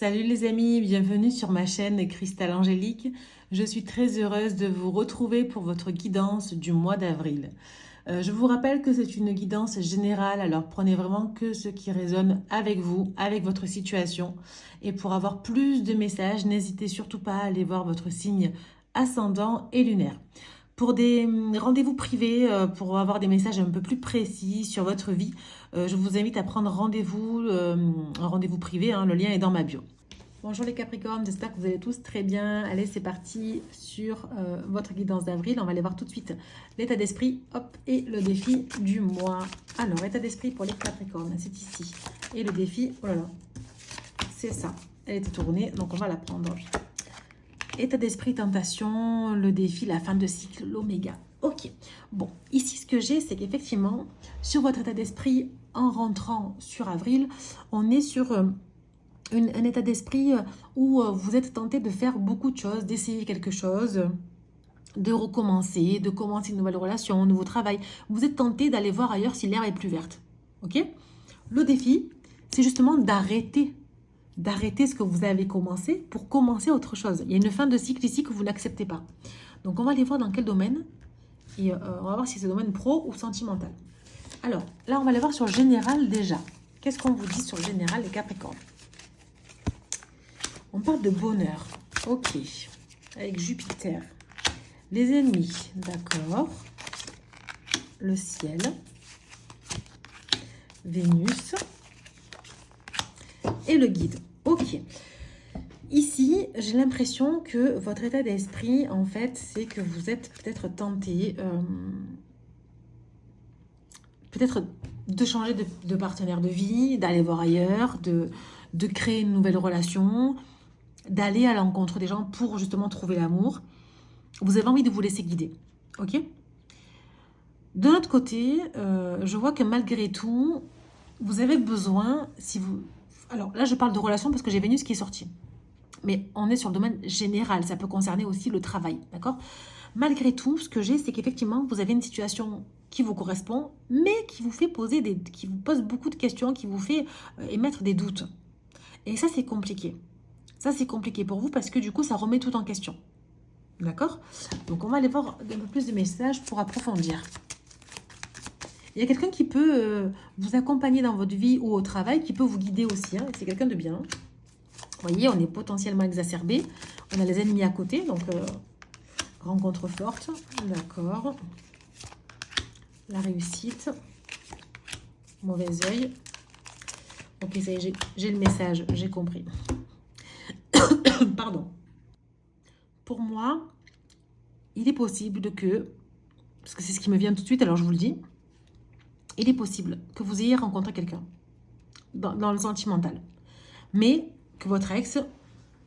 Salut les amis, bienvenue sur ma chaîne Cristal Angélique. Je suis très heureuse de vous retrouver pour votre guidance du mois d'avril. Je vous rappelle que c'est une guidance générale, alors prenez vraiment que ce qui résonne avec vous, avec votre situation. Et pour avoir plus de messages, n'hésitez surtout pas à aller voir votre signe ascendant et lunaire. Pour des rendez-vous privés, pour avoir des messages un peu plus précis sur votre vie, je vous invite à prendre un rendez-vous privé, hein, le lien est dans ma bio. Bonjour les Capricornes, j'espère que vous allez tous très bien. Allez, c'est parti sur votre guidance d'avril. On va aller voir tout de suite l'état d'esprit, hop, et le défi du mois. Alors, état d'esprit pour les Capricornes, c'est ici. Et le défi, oh là là, c'est ça. Elle était tournée, donc on va la prendre. État d'esprit, tentation, le défi, la fin de cycle, l'oméga. Ok, bon, ici ce que j'ai, c'est qu'effectivement, sur votre état d'esprit, en rentrant sur avril, on est sur un état d'esprit où vous êtes tenté de faire beaucoup de choses, d'essayer quelque chose, de recommencer, de commencer une nouvelle relation, un nouveau travail. Vous êtes tenté d'aller voir ailleurs si l'herbe est plus verte. Ok? Le défi, c'est justement d'arrêter ce que vous avez commencé pour commencer autre chose. Il y a une fin de cycle ici que vous n'acceptez pas. Donc on va aller voir dans quel domaine et on va voir si c'est domaine pro ou sentimental. Alors là on va aller voir sur le général déjà. Qu'est-ce qu'on vous dit sur le général les Capricornes? On parle de bonheur, ok, avec Jupiter. Les ennemis, d'accord. Le ciel. Vénus. Et le guide, ok. Ici, j'ai l'impression que votre état d'esprit, en fait, c'est que vous êtes peut-être tenté, peut-être de changer de partenaire de vie, d'aller voir ailleurs, de créer une nouvelle relation, d'aller à l'encontre des gens pour justement trouver l'amour. Vous avez envie de vous laisser guider, ok? De l'autre côté, je vois que malgré tout, vous avez besoin, si vous... Alors là, je parle de relation parce que j'ai Vénus qui est sortie. Mais on est sur le domaine général, ça peut concerner aussi le travail, d'accord? Malgré tout, ce que j'ai, c'est qu'effectivement, vous avez une situation qui vous correspond, mais qui vous fait qui vous pose beaucoup de questions, qui vous fait émettre des doutes. Et ça, c'est compliqué. Ça, c'est compliqué pour vous parce que du coup, ça remet tout en question. D'accord? Donc, on va aller voir un peu plus de messages pour approfondir. Il y a quelqu'un qui peut vous accompagner dans votre vie ou au travail, qui peut vous guider aussi. Hein, c'est quelqu'un de bien. Vous voyez, on est potentiellement exacerbé. On a les ennemis à côté, donc rencontre forte. D'accord. La réussite. Mauvais œil. Ok, ça y est, j'ai le message, j'ai compris. Pardon. Pour moi, il est possible parce que c'est ce qui me vient tout de suite, alors je vous le dis, il est possible que vous ayez rencontré quelqu'un dans le sentimental, mais que votre ex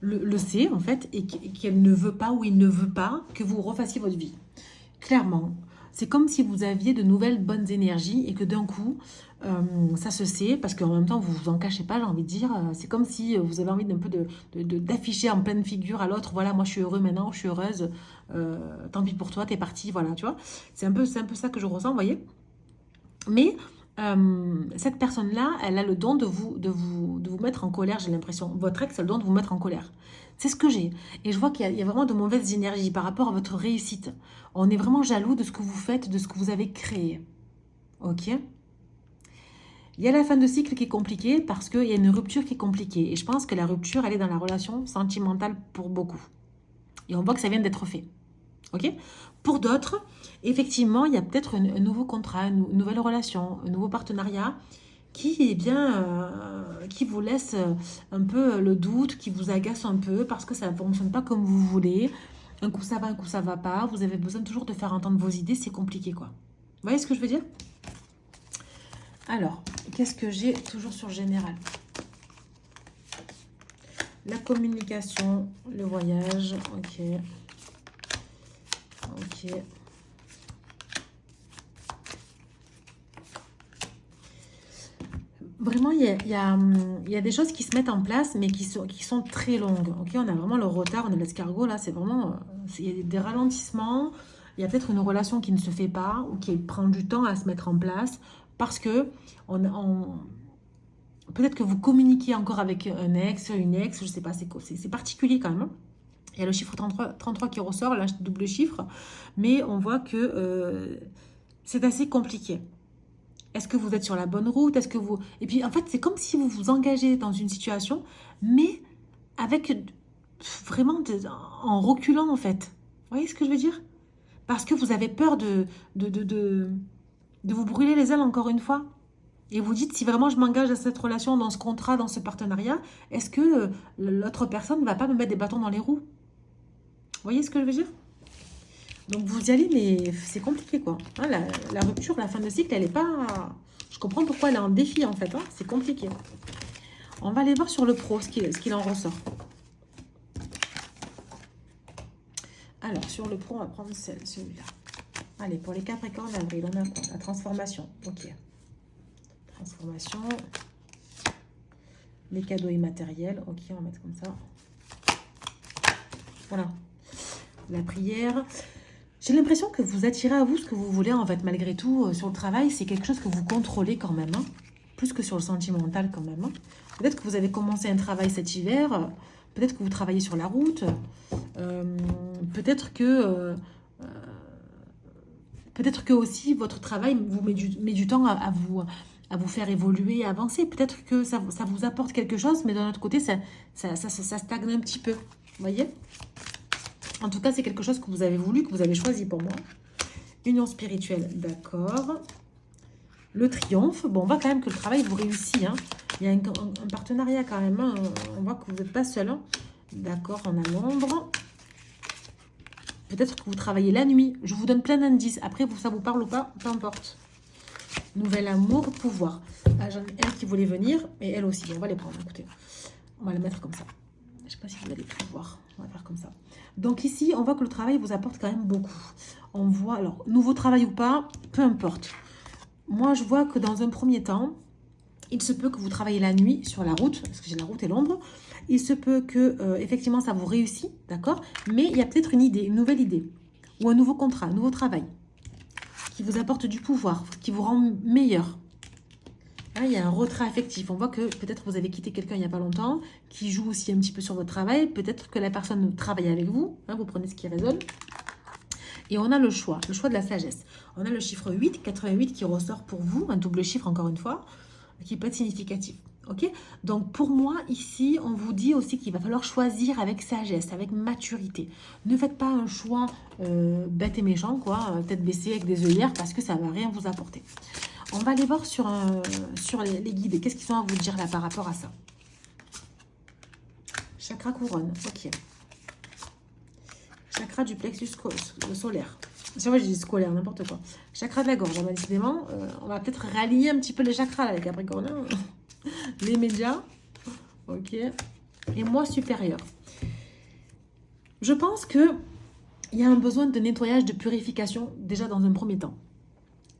le sait en fait et qu'elle ne veut pas ou il ne veut pas que vous refassiez votre vie. Clairement, c'est comme si vous aviez de nouvelles bonnes énergies et que d'un coup, ça se sait, parce qu'en même temps, vous vous en cachez pas, j'ai envie de dire. C'est comme si vous avez envie d'un peu d'afficher en pleine figure à l'autre, voilà, moi je suis heureux maintenant, je suis heureuse, tant pis pour toi, t'es parti, voilà, tu vois. C'est un peu ça que je ressens, vous voyez. Mais cette personne-là, elle a le don de vous mettre en colère, j'ai l'impression. Votre ex a le don de vous mettre en colère. C'est ce que j'ai. Et je vois qu'il y a vraiment de mauvaises énergies par rapport à votre réussite. On est vraiment jaloux de ce que vous faites, de ce que vous avez créé. Ok? Il y a la fin de cycle qui est compliquée parce qu'il y a une rupture qui est compliquée. Et je pense que la rupture, elle est dans la relation sentimentale pour beaucoup. Et on voit que ça vient d'être fait. Ok? Pour d'autres, effectivement, il y a peut-être un nouveau contrat, une nouvelle relation, un nouveau partenariat qui, qui vous laisse un peu le doute, qui vous agace un peu parce que ça ne fonctionne pas comme vous voulez. Un coup ça va, un coup ça va pas. Vous avez besoin toujours de faire entendre vos idées, c'est compliqué quoi. Vous voyez ce que je veux dire? Alors, qu'est-ce que j'ai toujours sur le général? La communication, le voyage, ok. Ok. Vraiment, il y a des choses qui se mettent en place, mais qui sont très longues. Ok, on a vraiment le retard, on a l'escargot, là, c'est vraiment... il y a des ralentissements, il y a peut-être une relation qui ne se fait pas, ou qui prend du temps à se mettre en place, parce que Peut-être que vous communiquez encore avec un ex, une ex, je ne sais pas, c'est particulier quand même, hein. Il y a le chiffre 33 qui ressort, là, double chiffre, mais on voit que c'est assez compliqué. Est-ce que vous êtes sur la bonne route? Est-ce que vous... Et puis, en fait, c'est comme si vous vous engagez dans une situation, mais avec vraiment en reculant, en fait. Vous voyez ce que je veux dire? Parce que vous avez peur de vous brûler les ailes encore une fois. Et vous dites, si vraiment je m'engage dans cette relation, dans ce contrat, dans ce partenariat, est-ce que l'autre personne ne va pas me mettre des bâtons dans les roues? Vous voyez ce que je veux dire? Donc vous y allez, mais c'est compliqué quoi. Hein, la rupture, la fin de cycle, elle n'est pas... Je comprends pourquoi elle est en défi en fait. Hein, c'est compliqué. On va aller voir sur le pro ce qu'il en ressort. Alors, sur le pro, on va prendre celui-là. Allez, pour les Capricornes d'avril, on a quoi? La transformation. Ok. Transformation. Les cadeaux immatériels. Ok, on va mettre comme ça. Voilà. La prière. J'ai l'impression que vous attirez à vous ce que vous voulez, en fait, malgré tout. Sur le travail, c'est quelque chose que vous contrôlez quand même. Hein, plus que sur le sentimental, quand même. Hein. Peut-être que vous avez commencé un travail cet hiver. Peut-être que vous travaillez sur la route. Peut-être que aussi votre travail vous met du temps à vous faire évoluer, avancer. Peut-être que ça vous apporte quelque chose, mais d'un autre côté, ça stagne un petit peu. Vous voyez? En tout cas, c'est quelque chose que vous avez voulu, que vous avez choisi pour moi. Union spirituelle, d'accord. Le triomphe, bon, on voit quand même que le travail vous réussit. Hein. Il y a un partenariat quand même. Hein. On voit que vous n'êtes pas seul. Hein. D'accord, on a l'ombre. Peut-être que vous travaillez la nuit. Je vous donne plein d'indices. Après, ça vous parle ou pas, peu importe. Nouvel amour, pouvoir. Ah, j'en ai elle qui voulait venir, et elle aussi. On va les prendre, écoutez. On va les mettre comme ça. Je ne sais pas si vous allez pouvoir. On va faire comme ça. Donc ici, on voit que le travail vous apporte quand même beaucoup. On voit, alors, nouveau travail ou pas, peu importe. Moi, je vois que dans un premier temps, il se peut que vous travaillez la nuit sur la route, parce que j'ai la route et l'ombre. Il se peut que, effectivement, ça vous réussit, d'accord? Mais il y a peut-être une idée, une nouvelle idée, ou un nouveau contrat, un nouveau travail, qui vous apporte du pouvoir, qui vous rend meilleur. Là, il y a un retrait affectif. On voit que peut-être vous avez quitté quelqu'un il n'y a pas longtemps, qui joue aussi un petit peu sur votre travail. Peut-être que la personne travaille avec vous. Hein, vous prenez ce qui résonne. Et on a le choix de la sagesse. On a le chiffre 8, 88 qui ressort pour vous, un double chiffre encore une fois, qui peut être significatif. Ok? Donc pour moi, ici, on vous dit aussi qu'il va falloir choisir avec sagesse, avec maturité. Ne faites pas un choix bête et méchant, quoi, tête baissée avec des œillères, parce que ça ne va rien vous apporter. On va aller voir sur les guides. Qu'est-ce qu'ils ont à vous dire là par rapport à ça? Chakra couronne, ok. Chakra du plexus solaire. C'est vrai, je dis scolaire, n'importe quoi. Chakra de la gorge, décidément. On va peut-être rallier un petit peu les chakras, là, les capricorniens. Les médias. Ok. Et moi, supérieur. Je pense qu'il y a un besoin de nettoyage, de purification, déjà dans un premier temps.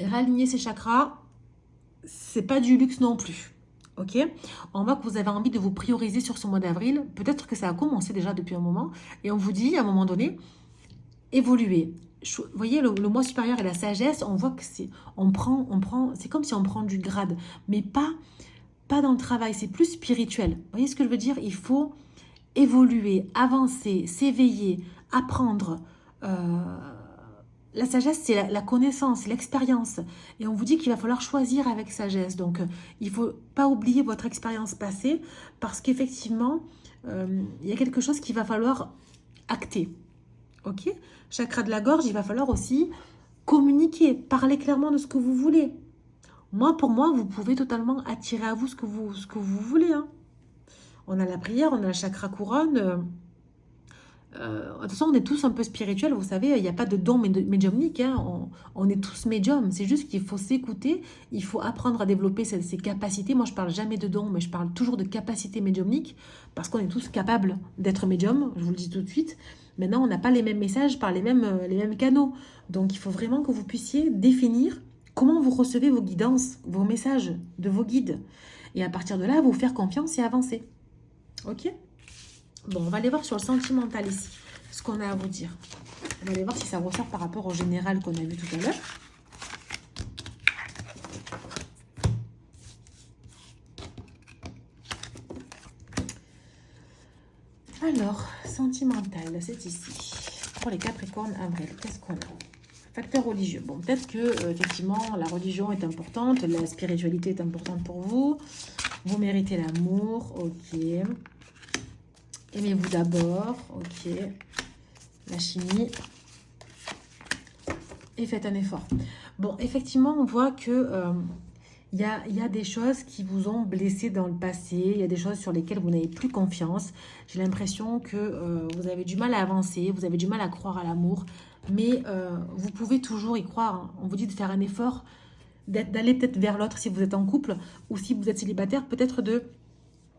Raligner ces chakras, c'est pas du luxe non plus. Ok? On voit que vous avez envie de vous prioriser sur ce mois d'avril. Peut-être que ça a commencé déjà depuis un moment. Et on vous dit, à un moment donné, évoluer. Vous voyez, le mois supérieur et la sagesse, on voit que c'est comme si on prend du grade. Mais pas dans le travail, c'est plus spirituel. Vous voyez ce que je veux dire? Il faut évoluer, avancer, s'éveiller, apprendre. La sagesse, c'est la connaissance, l'expérience. Et on vous dit qu'il va falloir choisir avec sagesse. Donc, il ne faut pas oublier votre expérience passée parce qu'effectivement, il y a quelque chose qu'il va falloir acter. Ok? Chakra de la gorge, il va falloir aussi communiquer, parler clairement de ce que vous voulez. Pour moi, vous pouvez totalement attirer à vous ce que vous voulez. Hein. On a la prière, on a le chakra couronne. De toute façon, on est tous un peu spirituels, vous savez, il n'y a pas de don médiumnique, hein. On est tous médiums, c'est juste qu'il faut s'écouter, il faut apprendre à développer ses capacités. Moi, je parle jamais de don, mais je parle toujours de capacité médiumnique, parce qu'on est tous capables d'être médiums, je vous le dis tout de suite. Maintenant, on n'a pas les mêmes messages par les mêmes canaux, donc il faut vraiment que vous puissiez définir comment vous recevez vos guidances, vos messages de vos guides, et à partir de là, vous faire confiance et avancer. Ok ? Bon, on va aller voir sur le sentimental ici, ce qu'on a à vous dire. On va aller voir si ça ressort par rapport au général qu'on a vu tout à l'heure. Alors, sentimental, c'est ici. Pour les Capricornes, avril, qu'est-ce qu'on a? Facteur religieux. Bon, peut-être que, effectivement, la religion est importante, la spiritualité est importante pour vous. Vous méritez l'amour, ok. Aimez-vous d'abord, ok. La chimie. Et faites un effort. Bon, effectivement, on voit que il y a des choses qui vous ont blessé dans le passé. Il y a des choses sur lesquelles vous n'avez plus confiance. J'ai l'impression que vous avez du mal à avancer. Vous avez du mal à croire à l'amour. Mais vous pouvez toujours y croire, hein. On vous dit de faire un effort, d'aller peut-être vers l'autre si vous êtes en couple. Ou si vous êtes célibataire, peut-être de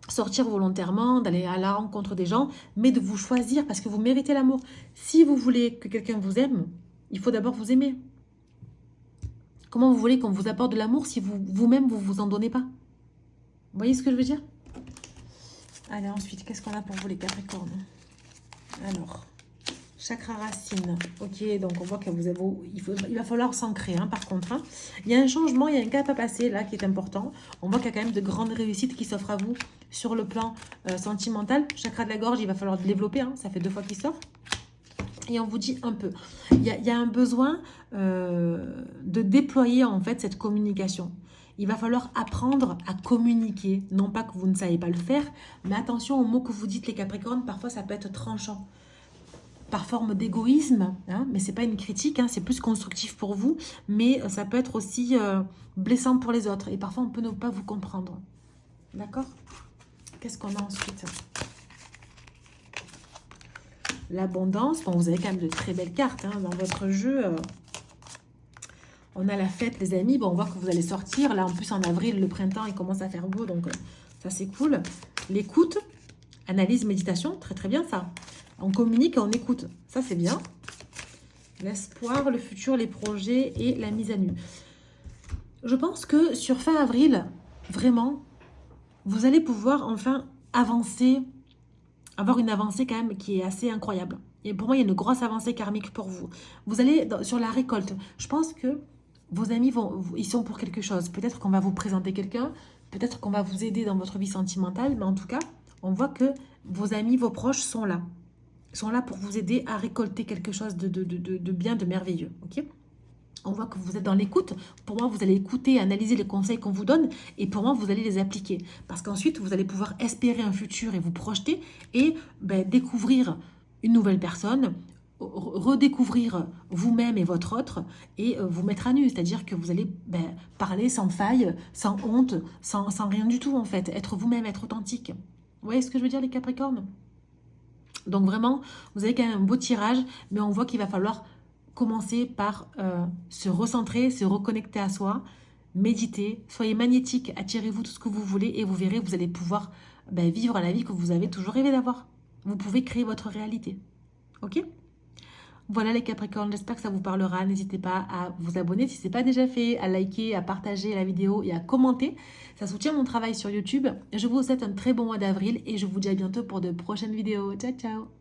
sortir volontairement, d'aller à la rencontre des gens. Mais de vous choisir parce que vous méritez l'amour. Si vous voulez que quelqu'un vous aime, il faut d'abord vous aimer. Comment vous voulez qu'on vous apporte de l'amour si vous-même, vous vous en donnez pas? Vous voyez ce que je veux dire? Allez, ensuite, qu'est-ce qu'on a pour vous, les Capricornes? Alors, chakra racine. Ok, donc on voit que vous avez, il va falloir s'ancrer, hein, par contre. Hein. Il y a un changement, il y a un cap à passer, là, qui est important. On voit qu'il y a quand même de grandes réussites qui s'offrent à vous sur le plan sentimental. Chakra de la gorge, il va falloir développer, hein, ça fait 2 fois qu'il sort. Et on vous dit un peu, il y a un besoin de déployer en fait cette communication. Il va falloir apprendre à communiquer. Non pas que vous ne savez pas le faire, mais attention aux mots que vous dites les Capricornes, parfois ça peut être tranchant. Par forme d'égoïsme, hein, mais c'est pas une critique, hein, c'est plus constructif pour vous, mais ça peut être aussi blessant pour les autres. Et parfois on peut ne pas vous comprendre. D'accord? Qu'est-ce qu'on a ensuite? L'abondance, bon, vous avez quand même de très belles cartes hein, dans votre jeu. On a la fête, les amis. Bon, on voit que vous allez sortir. Là, en plus, en avril, le printemps, il commence à faire beau. Donc, ça, c'est cool. L'écoute, analyse, méditation. Très, très bien, ça. On communique et on écoute. Ça, c'est bien. L'espoir, le futur, les projets et la mise à nu. Je pense que sur fin avril, vraiment, vous allez pouvoir enfin avancer, avoir une avancée quand même qui est assez incroyable. Et pour moi, il y a une grosse avancée karmique pour vous. Vous allez sur la récolte. Je pense que vos amis, ils sont pour quelque chose. Peut-être qu'on va vous présenter quelqu'un, peut-être qu'on va vous aider dans votre vie sentimentale, mais en tout cas, on voit que vos amis, vos proches sont là. Ils sont là pour vous aider à récolter quelque chose de bien, de merveilleux. Ok ? On voit que vous êtes dans l'écoute. Pour moi, vous allez écouter, analyser les conseils qu'on vous donne et pour moi, vous allez les appliquer. Parce qu'ensuite, vous allez pouvoir espérer un futur et vous projeter et découvrir une nouvelle personne, redécouvrir vous-même et votre autre et vous mettre à nu. C'est-à-dire que vous allez parler sans faille, sans honte, sans rien du tout en fait. Être vous-même, être authentique. Vous voyez ce que je veux dire les Capricornes? Donc vraiment, vous avez quand même un beau tirage, mais on voit qu'il va falloir commencer par se recentrer, se reconnecter à soi, méditer, soyez magnétique, attirez-vous tout ce que vous voulez et vous verrez, vous allez pouvoir vivre la vie que vous avez toujours rêvé d'avoir. Vous pouvez créer votre réalité. Ok ? Voilà les Capricornes, j'espère que ça vous parlera. N'hésitez pas à vous abonner si ce n'est pas déjà fait, à liker, à partager la vidéo et à commenter. Ça soutient mon travail sur YouTube. Je vous souhaite un très bon mois d'avril et je vous dis à bientôt pour de prochaines vidéos. Ciao, ciao!